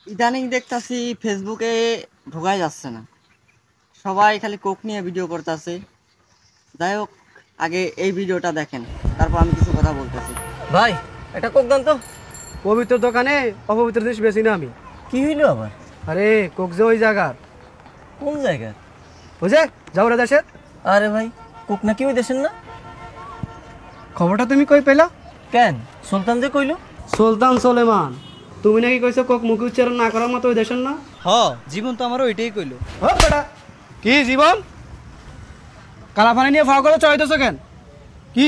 ইদানিং দেখতাছি ফেসবুকে ঢোকাই যাচ্ছে না, সবাই খালি কোক নিয়ে ভিডিও করতেছে। যাই হোক, আগে এই ভিডিওটা দেখেন, তারপর আমি কিছু কথা বলতেছি। ভাই একটা কোক দান তো। পবিত্র দোকানে অপবিত্র জিনিস বেশি না আমি। কি হইলো আবার? আরে কোক যে ওই জায়গার, কোন জায়গায়? বুঝে যাওরা দেশের। আরে ভাই, কোক নাকি ওই দেশের না? খবরটা তুমি কই পেলা? কেন, সুলতান যে কইলো। সুলতান সোলেমান, তুমি নাকি কইছো কোক মুখে উচ্চারণ না করার মতো ওই দেশের না? হ, জীবন তো আমারও ওইটাই কইলো। ও বেটা, কি জীবন কালা পানি নিয়ে ফাও করে চড়াইতেছো কেন? কি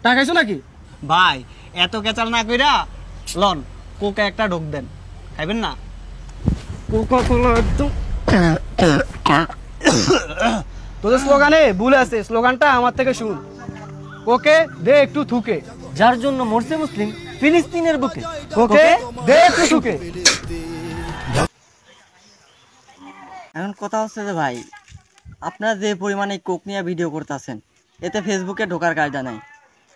টাকাইছো নাকি? ভাই এত কেচাল না কইরা লন কোকে একটা ঢোক দেন, খাইবেন না? কোকা কোলা একদম। তোদের স্লোগানে ভুল আছে, স্লোগানটা আমার থেকে শুন। কোকে দে একটু থুকে। যার জন্য মরছে মুসলিম ফিলিস্তিনের বুকে। কোকে দে একটু থুকে। এখন কথা হচ্ছে যে ভাই, আপনারা যে পরিমাণে কোক নিয়ে ভিডিও করতেছেন, এতে ফেসবুকে ঢোকার কায়দা নাই।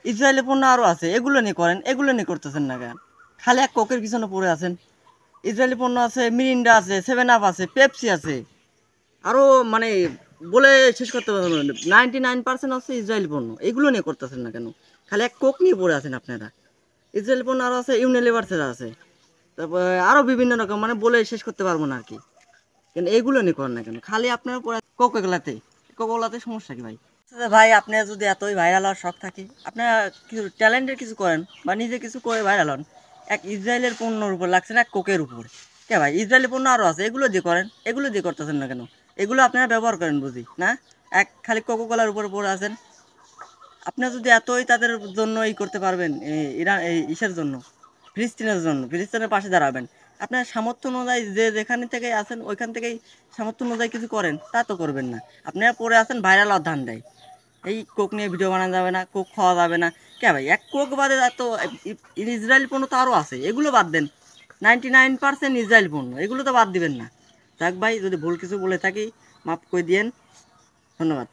ইসরায়েলি পণ্য আরও আছে, এগুলো নিয়ে করেন, এগুলো নিয়ে করতেছেন না কেন? খালি এক কোকের পিছনে পড়ে আছেন। ইসরায়েলি পণ্য আছে, মিরিন্ডা আছে, 7 আপ আছে, পেপসি আছে, আরও মানে বলে শেষ করতে পারবেন না। 99% হচ্ছে ইসরায়েলি পণ্য, এগুলো নিয়ে করতেছেন না কেন? খালি এক কোক নিয়ে পড়ে আছেন আপনারা। ইসরায়েলি পণ্য আরও আছে, ইউনিলিভার আছে, তারপর আরও বিভিন্ন রকম, মানে বলে শেষ করতে পারবো না আর কি। কিন্তু এইগুলো নিয়ে করেন না কেন? খালি আপনারা পরে কোকোলাতে সমস্যা কি ভাই? ভাই আপনার যদি এতই ভাইরাল হওয়ার শখ থাকে, আপনারা কিছু ট্যালেন্টের কিছু করেন বা নিজে কিছু করে ভাইরাল হন। এক ইসরায়েলের পণ্যর উপর লাগছে না, এক কোকের উপর। কে ভাই, ইসরায়েলি পণ্য আরও আছে, এগুলো দিয়ে করেন, এগুলো দিয়ে করতেছেন না কেন? এগুলো আপনারা ব্যবহার করেন বুঝি না, এক খালি কোকোকোলার উপর পড়ে আছেন। আপনারা যদি এতই তাদের জন্য এই করতে পারবেন, ইরান এই ইসের জন্য, ফিলিস্তিনের জন্য, ফিলিস্তিনের পাশে দাঁড়াবেন, আপনার সামর্থ্য অনুযায়ী যে যেখানে থেকে আছেন ওইখান থেকেই সামর্থ্য অনুযায়ী কিছু করেন, তা তো করবেন না। আপনারা পরে আছেন ভাইরাল আর ধান দেয়, এই কোক নিয়ে ভিডিও বানানো যাবে না, কোক খাওয়া যাবে না। কে ভাই, এক কোক বাদে এত ইসরায়েল পণ্য তো আরও আছে, এগুলো বাদ দেন। 99% ইসরায়েল পণ্য, এগুলো তো বাদ দিবেন না। যাক ভাই, যদি ভুল কিছু বলে থাকি মাফ করে দিয়েন, ধন্যবাদ।